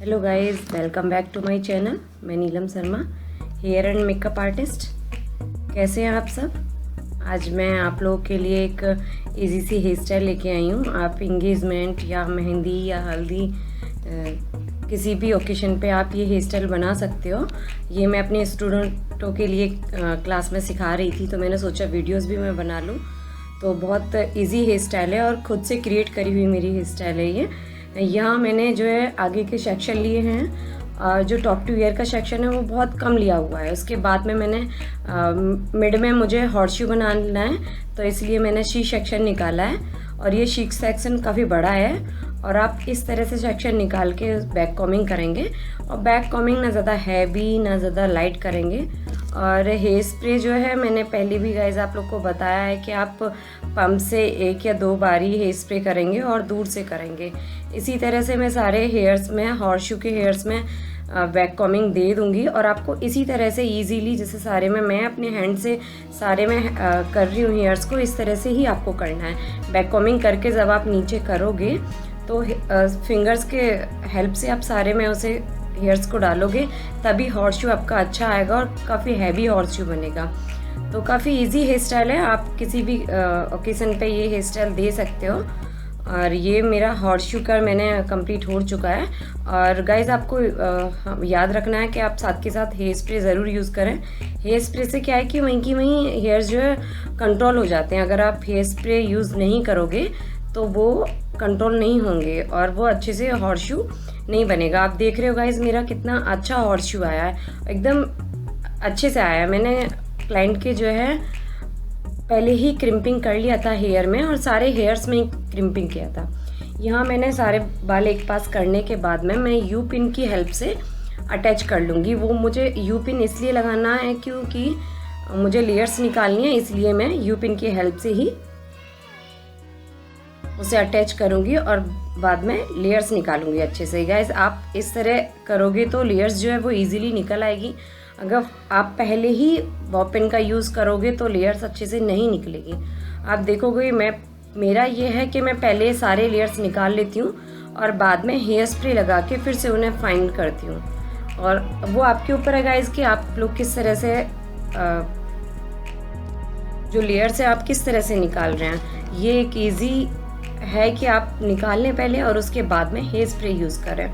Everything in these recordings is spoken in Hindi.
Hello guys, welcome back to my channel. मैं Neelam Sharma, hair and makeup artist. कैसे हैं आप सब? आज मैं आप लोगों के लिए एक इजी सी हेयर स्टाइल लेके आई हूँ। आप इंगेजमेंट या मेहंदी या हल्दी किसी भी ओकेशन पे आप ये हेयर स्टाइल बना सकते हो। ये मैं अपने स्टूडेंटों के लिए क्लास में सिखा रही थी, तो मैंने सोचा वीडियोस भी मैं बना लूँ। तो बहुत इजी हेयर स्टाइल है और ख़ुद से क्रिएट करी हुई मेरी हेयर स्टाइल है ये। यहाँ मैंने जो है आगे के सेक्शन लिए हैं, जो टॉप टू ईयर का सेक्शन है वो बहुत कम लिया हुआ है। उसके बाद में मैंने मिड में मुझे हॉर्स शू बनाना है, तो इसलिए मैंने शी सेक्शन निकाला है। और ये शी सेक्शन काफ़ी बड़ा है और आप इस तरह से सेक्शन निकाल के बैक कॉमिंग करेंगे। और बैक कॉमिंग ना ज़्यादा हैवी ना ज़्यादा लाइट करेंगे। और हेयर स्प्रे जो है मैंने पहले भी गाइस आप लोग को बताया है कि आप पंप से 1 या 2 बारी हेयर स्प्रे करेंगे और दूर से करेंगे। इसी तरह से मैं सारे हेयर्स में, हॉर्स शू के हेयर्स में बैक कॉमिंग दे दूंगी। और आपको इसी तरह से इजीली, जैसे सारे में मैं अपने हैंड से सारे में कर रही हूँ हेयर्स को, इस तरह से ही आपको करना है। बैक कॉमिंग करके जब आप नीचे करोगे तो फिंगर्स के हेल्प से आप सारे में उसे हेयर्स को डालोगे, तभी हॉर्स शू आपका अच्छा आएगा और काफ़ी हैवी हॉर्स शू बनेगा। तो काफ़ी इजी हेयर स्टाइल है, आप किसी भी ओकेजन पे ये हेयर स्टाइल दे सकते हो। और ये मेरा हॉर्स शू का मैंने कंप्लीट हो चुका है। और गाइज आपको याद रखना है कि आप साथ के साथ हेयर स्प्रे ज़रूर यूज़ करें। हेयर स्प्रे से क्या है कि वहीं की वहीं हेयर्स जो है कंट्रोल हो जाते हैं। अगर आप हेयर स्प्रे यूज़ नहीं करोगे तो वो कंट्रोल नहीं होंगे और वो अच्छे से हॉर्स शू नहीं बनेगा। आप देख रहे हो गाइज मेरा कितना अच्छा हॉर्स शू आया है, एकदम अच्छे से आया है। मैंने क्लाइंट के जो है पहले ही क्रिम्पिंग कर लिया था हेयर में और सारे हेयर्स में ही क्रिम्पिंग किया था। यहाँ मैंने सारे बाल एक पास करने के बाद में मैं यू पिन की हेल्प से अटैच कर लूँगी। वो मुझे यू पिन इसलिए लगाना है क्योंकि मुझे लेयर्स निकालनी है, इसलिए मैं यू पिन की हेल्प से ही उसे अटैच करूँगी और बाद में लेयर्स निकालूंगी अच्छे से। गाइस आप इस तरह करोगे तो लेयर्स जो है वो ईजिली निकल आएगी। अगर आप पहले ही बॉब पिन का यूज़ करोगे तो लेयर्स अच्छे से नहीं निकलेगी। आप देखोगे मेरा ये है कि मैं पहले सारे लेयर्स निकाल लेती हूँ और बाद में हेयर स्प्रे लगा के फिर से उन्हें फाइंड करती हूँ। और वो आपके ऊपर है गाइस कि आप लोग किस तरह से जो लेयर्स है आप किस तरह से निकाल रहे हैं। ये एक ईजी है कि आप निकाल लें पहले और उसके बाद में हेयर स्प्रे यूज़ करें।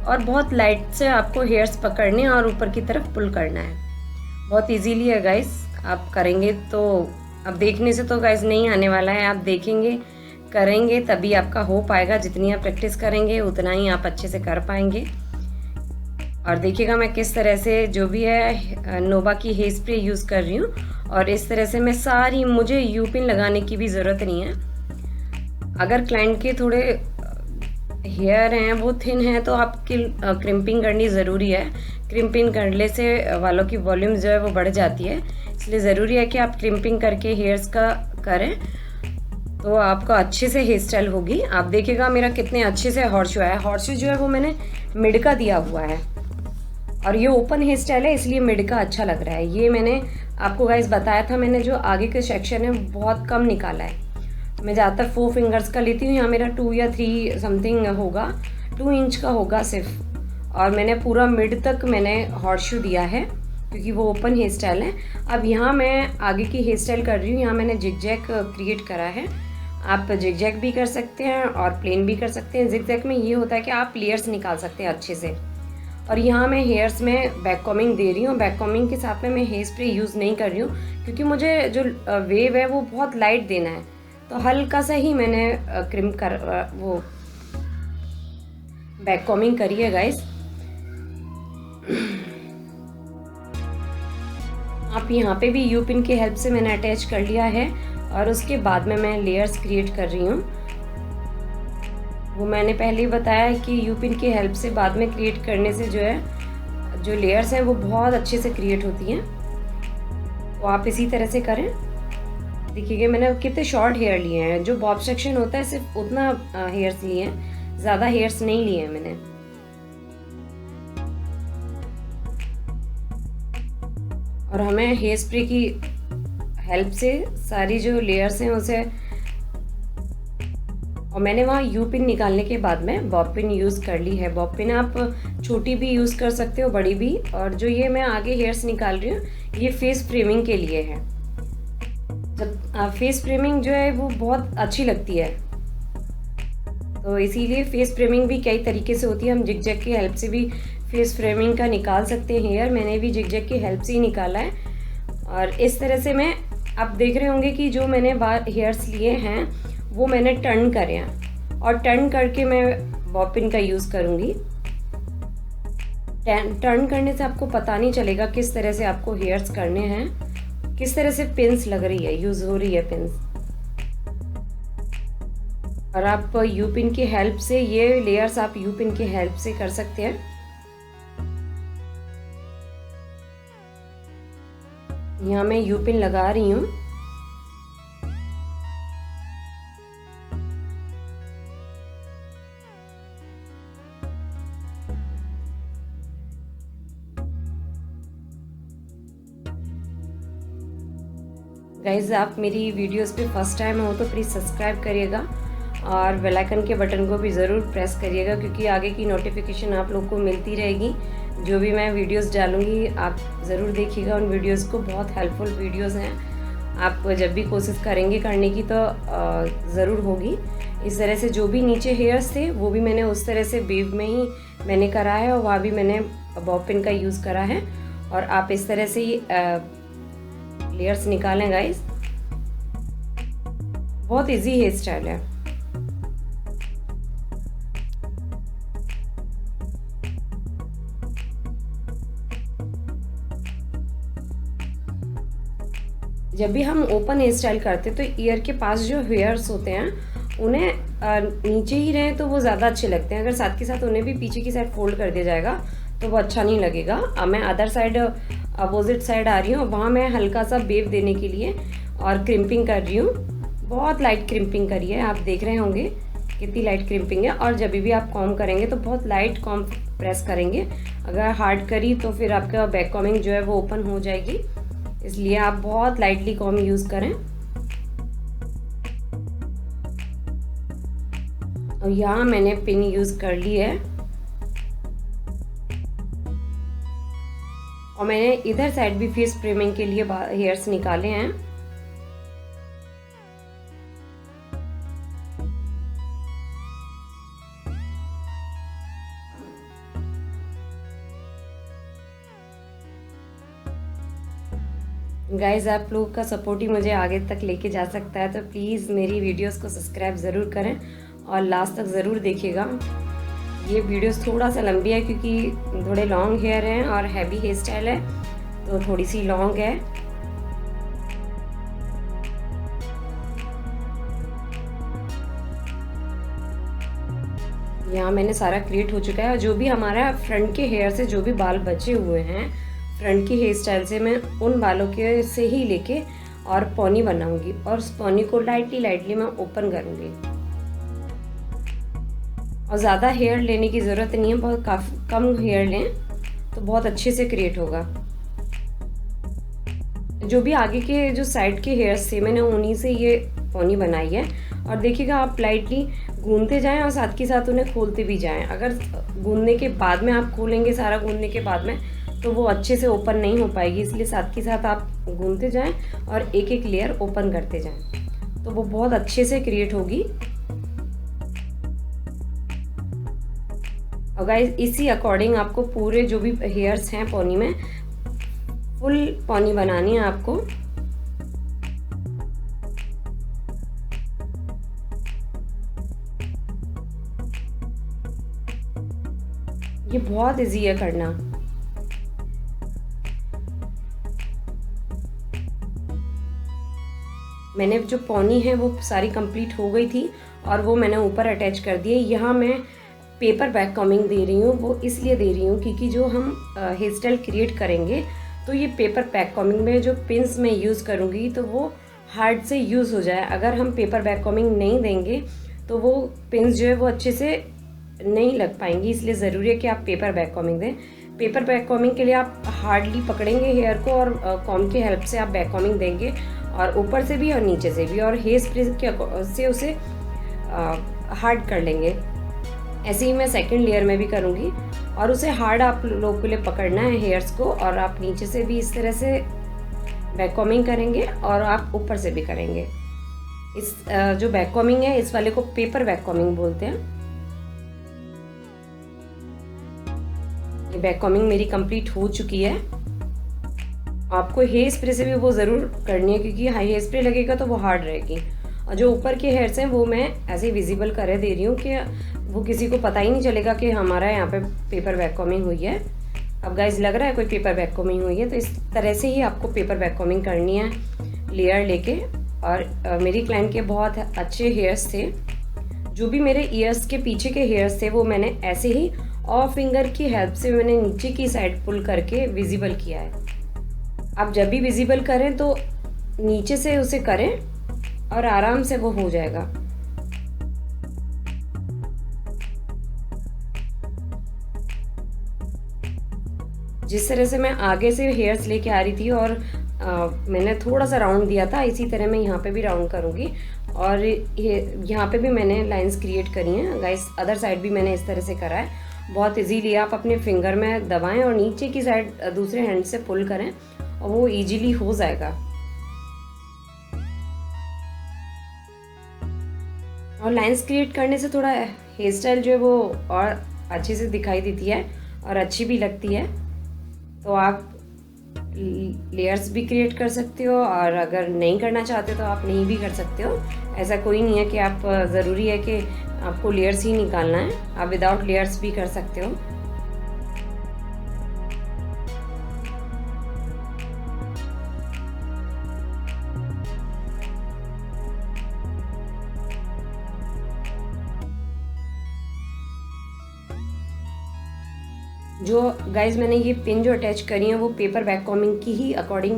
और बहुत लाइट से आपको हेयर्स पकड़ने और ऊपर की तरफ पुल करना है। बहुत इजीली है गाइस, आप करेंगे तो अब देखने से तो गाइस नहीं आने वाला है, आप देखेंगे करेंगे तभी आपका हो पाएगा। जितनी आप प्रैक्टिस करेंगे उतना ही आप अच्छे से कर पाएंगे। और देखिएगा मैं किस तरह से जो भी है नोवा की हेयर स्प्रे यूज़ कर रही हूँ। और इस तरह से मैं सारी, मुझे यू पिन लगाने की भी ज़रूरत नहीं है। अगर क्लाइंट के थोड़े हेयर हैं वो थिन है तो आपकी क्रिम्पिंग करनी ज़रूरी है। क्रिम्पिंग करने से वालों की वॉल्यूम जो है वो बढ़ जाती है, इसलिए ज़रूरी है कि आप क्रिम्पिंग करके हेयर्स का करें तो आपका अच्छे से हेयर स्टाइल होगी। आप देखिएगा मेरा कितने अच्छे से हॉर्स शू है। हॉर्स शू जो है वो मैंने मिड का दिया हुआ है और ये ओपन हेयर स्टाइल है, इसलिए मिड का अच्छा लग रहा है। ये मैंने आपको गाइस बताया था, मैंने जो आगे के सेक्शन है बहुत कम निकाला है। मैं ज़्यादातर 4 फिंगर्स का लेती हूँ। यहाँ मेरा 2 या 3 समथिंग होगा, 2 इंच का होगा सिर्फ। और मैंने पूरा मिड तक मैंने हॉर्स शू दिया है क्योंकि वो ओपन हेयर स्टाइल है। अब यहाँ मैं आगे की हेयर स्टाइल कर रही हूँ। यहाँ मैंने जिगजैग क्रिएट करा है। आप जिगजैग भी कर सकते हैं और प्लेन भी कर सकते हैं। जिगजैग में ये होता है कि आप लेयर्स निकाल सकते हैं अच्छे से। और यहाँ मैं हेयर्स में बैक कॉमिंग दे रही हूँ। बैक कॉमिंग के साथ में मैं हेयर स्प्रे यूज़ नहीं कर रही हूँ क्योंकि मुझे जो वेव है वो बहुत लाइट देना है, तो हल्का सा ही मैंने क्रिम कर वो बैक कॉमिंग करी है गाइस। आप यहाँ पे भी यू पिन की हेल्प से मैंने अटैच कर लिया है और उसके बाद में मैं लेयर्स क्रिएट कर रही हूँ। वो मैंने पहले ही बताया कि यू पिन की हेल्प से बाद में क्रिएट करने से जो है जो लेयर्स हैं वो बहुत अच्छे से क्रिएट होती हैं। तो आप इसी तरह से करें। देखिए मैंने कितने शॉर्ट हेयर लिए हैं। जो बॉब सेक्शन होता है सिर्फ उतना हेयर्स लिए हैं, ज़्यादा हेयर्स नहीं लिए हैं मैंने। और हमें हेयर स्प्रे की हेल्प से सारी जो लेयर्स हैं उसे और मैंने वहाँ यू पिन निकालने के बाद में बॉब पिन यूज़ कर ली है। बॉब पिन आप छोटी भी यूज़ कर सकते हो, बड़ी भी। और जो ये मैं आगे हेयर्स निकाल रही हूँ, ये फेस फ्रेमिंग के लिए है। जब फेस फ्रेमिंग जो है वो बहुत अच्छी लगती है, तो इसीलिए फेस फ्रेमिंग भी कई तरीके से होती है। हम जिगजैग की हेल्प से भी फेस फ्रेमिंग का निकाल सकते हैं हेयर। मैंने भी जिगजैग की हेल्प से ही निकाला है। और इस तरह से मैं, आप देख रहे होंगे कि जो मैंने हेयर्स लिए हैं वो मैंने टर्न करे हैं, और टर्न करके मैं बॉब पिन का यूज़ करूँगी। टर्न करने से आपको पता नहीं चलेगा किस तरह से आपको हेयर्स करने हैं, किस तरह से पिन्स लग रही है, यूज़ हो रही है पिन्स। और आप यू पिन की हेल्प से ये लेयर्स आप यू पिन की हेल्प से कर सकते हैं। यहाँ मैं यू पिन लगा रही हूँ। गाइज, आप मेरी वीडियोस पे फर्स्ट टाइम हो तो प्लीज़ सब्सक्राइब करिएगा और बेल आइकन के बटन को भी ज़रूर प्रेस करिएगा, क्योंकि आगे की नोटिफिकेशन आप लोग को मिलती रहेगी। जो भी मैं वीडियोस डालूंगी आप ज़रूर देखिएगा उन वीडियोस को। बहुत हेल्पफुल वीडियोस हैं। आप जब भी कोशिश करेंगे करने की तो ज़रूर होगी। इस तरह से जो भी नीचे हेयर्स थे वो भी मैंने उस तरह से वेव में ही मैंने करा है, और वहाँ भी मैंने बॉब पिन का यूज़ करा है। और आप इस तरह से ही लेयर्स निकालें गाइस। बहुत इजी हेयर स्टाइल है। जब भी हम ओपन हेयर स्टाइल करते तो ईयर के पास जो हेयर्स होते हैं उन्हें नीचे ही रहें तो वो ज़्यादा अच्छे लगते हैं। अगर साथ के साथ उन्हें भी पीछे की साइड फोल्ड कर दिया जाएगा तो वो अच्छा नहीं लगेगा। अब मैं अदर साइड, अपोजिट साइड आ रही हूँ। वहाँ मैं हल्का सा वेव देने के लिए और क्रिम्पिंग कर रही हूँ। बहुत लाइट क्रिम्पिंग करी है, आप देख रहे होंगे कितनी लाइट क्रिम्पिंग है। और जब भी आप कॉम्ब करेंगे तो बहुत लाइट कॉम्ब प्रेस करेंगे। अगर हार्ड करी तो फिर आपका बैक कॉम्बिंग जो है वो ओपन हो जाएगी, इसलिए आप बहुत लाइटली कॉम्ब यूज़ करें। और यहाँ मैंने पिन यूज़ कर ली है, और मैंने इधर साइड भी फेस फ्रेमिंग के लिए हेयर्स निकाले हैं। गाइज, आप लोग का सपोर्ट ही मुझे आगे तक लेके जा सकता है, तो प्लीज़ मेरी वीडियोस को सब्सक्राइब ज़रूर करें और लास्ट तक ज़रूर देखिएगा। ये वीडियोस थोड़ा सा लंबी है क्योंकि थोड़े लॉन्ग हेयर हैं और हैवी हेयर स्टाइल है, तो थोड़ी सी लॉन्ग है। यहाँ मैंने सारा क्रिएट हो चुका है। और जो भी हमारा फ्रंट के हेयर से जो भी बाल बचे हुए हैं फ्रंट की हेयर स्टाइल से, मैं उन बालों के से ही लेके और पॉनी बनाऊंगी, और उस पॉनी को लाइटली मैं ओपन करूंगी। और ज़्यादा हेयर लेने की ज़रूरत नहीं है, बहुत काफ़ी कम हेयर लें तो बहुत अच्छे से क्रिएट होगा। जो भी आगे के जो साइड के हेयर्स थे मैंने उन्हीं से ये पॉनी बनाई है। और देखिएगा आप लाइटली गूंदते जाएं और साथ के साथ उन्हें खोलते भी जाएं। अगर गूंदने के बाद में आप खोलेंगे, सारा गूंदने के बाद में, तो वो अच्छे से ओपन नहीं हो पाएगी। इसलिए साथ के साथ आप गूंदते जाएं और एक एक लेयर ओपन करते जाएं, तो वो बहुत अच्छे से क्रिएट होगी। और गाइस, इसी अकॉर्डिंग आपको पूरे जो भी हेयर्स हैं पॉनी में फुल पॉनी बनानी है आपको। ये बहुत इजी है करना। मैंने जो पॉनी है वो सारी कंप्लीट हो गई थी और वो मैंने ऊपर अटैच कर दिए। यहाँ मैं पेपर बैक कॉम्बिंग दे रही हूँ, वो इसलिए दे रही हूँ क्योंकि जो हम हेयर स्टाइल क्रिएट करेंगे तो ये पेपर बैक कॉम्बिंग में जो पिन्स मैं यूज़ करूँगी तो वो हार्ड से यूज़ हो जाए। अगर हम पेपर बैक कॉम्बिंग नहीं देंगे तो वो पिन्स जो है वो अच्छे से नहीं लग पाएंगी, इसलिए ज़रूरी है कि आप पेपर बैक कॉम्बिंग दें। पेपर बैक कॉम्बिंग के लिए आप हार्डली पकड़ेंगे हेयर को और कॉम्ब की हेल्प से आप बैक कॉम्बिंग देंगे, और ऊपर से भी और नीचे से भी, और हेयर स्प्रे से उसे हार्ड कर लेंगे। ऐसे ही मैं सेकंड लेयर में भी करूँगी और उसे हार्ड आप लोग के लिए पकड़ना है हेयर्स को, और आप नीचे से भी इस तरह से वैक्यूमिंग करेंगे और आप ऊपर से भी करेंगे। इस जो वैक्यूमिंग है इस वाले को पेपर वैक्यूमिंग बोलते हैं। ये वैक्यूमिंग मेरी कंप्लीट हो चुकी है। आपको हेयर स्प्रे से भी वो ज़रूर करनी है, क्योंकि हेयर स्प्रे लगेगा तो वो हार्ड रहेगी। और जो ऊपर के हेयर्स हैं वो मैं ऐसे विजिबल कर दे रही हूँ कि वो किसी को पता ही नहीं चलेगा कि हमारा यहाँ पे पेपर वैक्यूमिंग हुई है। अब गाइस लग रहा है कोई पेपर वैक्यूमिंग हुई है, तो इस तरह से ही आपको पेपर वैक्यूमिंग करनी है लेयर लेके। और मेरी क्लाइंट के बहुत अच्छे हेयर्स थे, जो भी मेरे ईयर्स के पीछे के हेयर्स थे वो मैंने ऐसे ही और फिंगर की हेल्प से मैंने नीचे की साइड पुल करके विजिबल किया है। आप जब भी विजिबल करें तो नीचे से उसे करें और आराम से वो हो जाएगा। जिस तरह से मैं आगे से हेयर्स लेके आ रही थी और मैंने थोड़ा सा राउंड दिया था, इसी तरह मैं यहाँ पे भी राउंड करूँगी। और यहाँ पे भी मैंने लाइंस क्रिएट करी हैं गाइस। अदर साइड भी मैंने इस तरह से करा है। बहुत इजीली आप अपने फिंगर में दबाएं और नीचे की साइड दूसरे हैंड से पुल करें और वो इजीली हो जाएगा। और लाइंस क्रिएट करने से थोड़ा हेयर स्टाइल जो है वो और अच्छे से दिखाई देती है और अच्छी भी लगती है। तो आप लेयर्स भी क्रिएट कर सकते हो, और अगर नहीं करना चाहते तो आप नहीं भी कर सकते हो। ऐसा कोई नहीं है कि आप ज़रूरी है कि आपको लेयर्स ही निकालना है, आप विदाउट लेयर्स भी कर सकते हो। जो गाइज मैंने ये पिन जो अटैच करी है वो पेपर वैक्यूमिंग की ही अकॉर्डिंग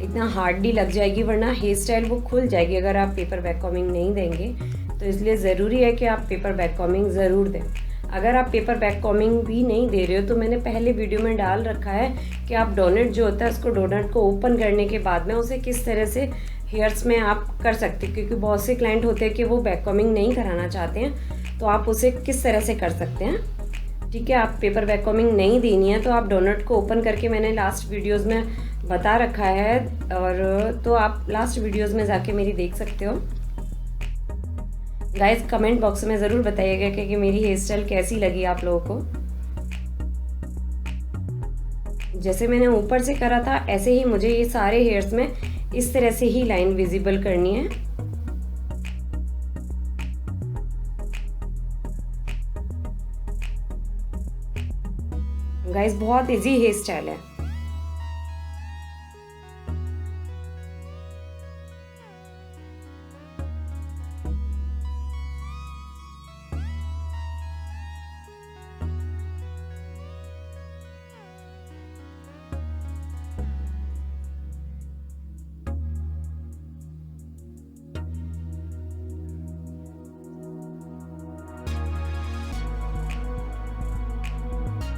इतना हार्डली लग जाएगी, वरना हेयर स्टाइल वो खुल जाएगी अगर आप पेपर वैक्यूमिंग नहीं देंगे। तो इसलिए ज़रूरी है कि आप पेपर वैक्यूमिंग ज़रूर दें। अगर आप पेपर वैक्यूमिंग भी नहीं दे रहे हो तो मैंने पहले वीडियो में डाल रखा है कि आप डोनट जो होता है उसको डोनट को ओपन करने के बाद में उसे किस तरह से हेयर्स में आप कर सकते, क्योंकि बहुत से क्लाइंट होते हैं कि वो वैक्यूमिंग नहीं कराना चाहते हैं, तो आप उसे किस तरह से कर सकते हैं। ठीक है, आप पेपर वैक्यूमिंग नहीं देनी है तो आप डोनट को ओपन करके मैंने लास्ट वीडियोस में बता रखा है, और तो आप लास्ट वीडियोस में जाके मेरी देख सकते हो। गाइस कमेंट बॉक्स में ज़रूर बताइएगा कि मेरी हेयर स्टाइल कैसी लगी आप लोगों को। जैसे मैंने ऊपर से करा था ऐसे ही मुझे ये सारे हेयर्स में इस तरह से ही लाइन विजिबल करनी है। गाइस बहुत इजी हेयर स्टाइल है।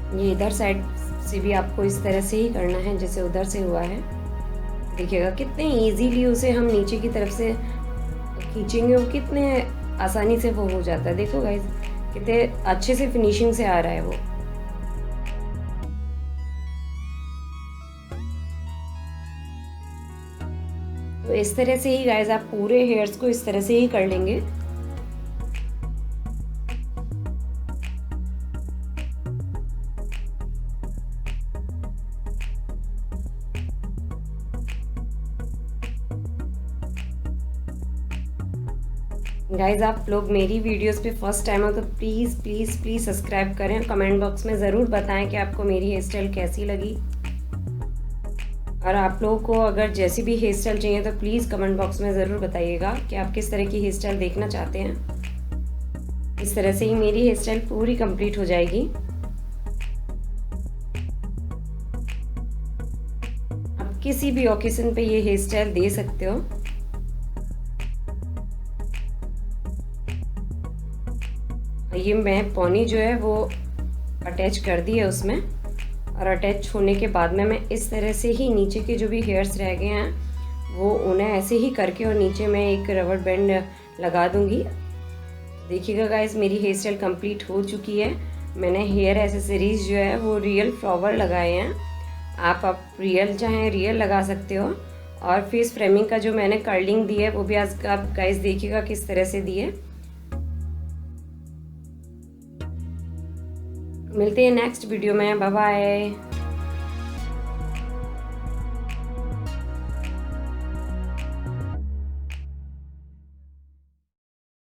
ये इधर साइड से भी आपको इस तरह से ही करना है जैसे उधर से हुआ है। देखिएगा कितने इजीली उसे हम नीचे की तरफ से खींचेंगे और कितने आसानी से वो हो जाता है। देखो गाइस कितने अच्छे से फिनिशिंग से आ रहा है वो। तो इस तरह से ही गाइस आप पूरे हेयर्स को इस तरह से ही कर लेंगे। गाइज आप लोग मेरी वीडियोस पे फर्स्ट टाइम हो तो प्लीज़ प्लीज़ प्लीज़ सब्सक्राइब करें। कमेंट बॉक्स में ज़रूर बताएं कि आपको मेरी हेयर स्टाइल कैसी लगी। और आप लोगों को अगर जैसी भी हेयर स्टाइल चाहिए तो प्लीज़ कमेंट बॉक्स में ज़रूर बताइएगा कि आप किस तरह की हेयर स्टाइल देखना चाहते हैं। इस तरह से ही मेरी हेयर स्टाइल पूरी कंप्लीट हो जाएगी। आप किसी भी ओकेजन पे ये हेयर स्टाइल दे सकते हो। ये मैं पॉनी जो है वो अटैच कर दी है उसमें, और अटैच होने के बाद में मैं इस तरह से ही नीचे के जो भी हेयर्स रह गए हैं वो उन्हें ऐसे ही करके और नीचे मैं एक रबर बैंड लगा दूंगी देखिएगा गाइस, मेरी हेयर स्टाइल कंप्लीट हो चुकी है। मैंने हेयर एसेसरीज जो है वो रियल फ्लावर लगाए हैं। आप रियल चाहें रियल लगा सकते हो। और फेस फ्रेमिंग का जो मैंने कर्लिंग दी है वो भी आज आप गाइस देखिएगा किस तरह से दी है। मिलते हैं नेक्स्ट वीडियो में। Bye bye.